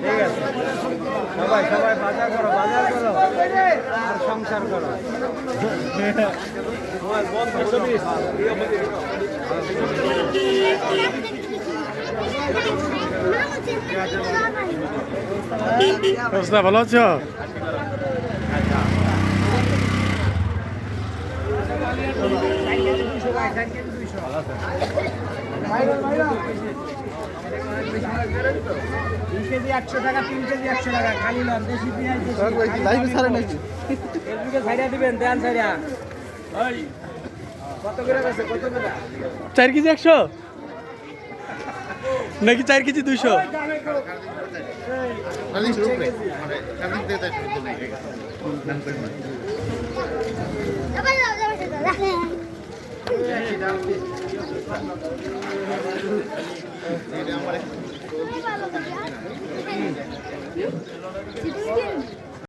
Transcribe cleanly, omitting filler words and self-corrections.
ঠিক আছে সবাই সবাই বাজার করো আর সংসার করো। ভালো আছো? কেজি 100 টাকা, 3 কেজি 100 টাকা খালি লন দেশি পেঁয়াজ ছাইড়া দিবেন দেন ছাইড়া। কত করে আছে কত করে? 4 কেজি 100 নাকি 4 কেজি 200? Ini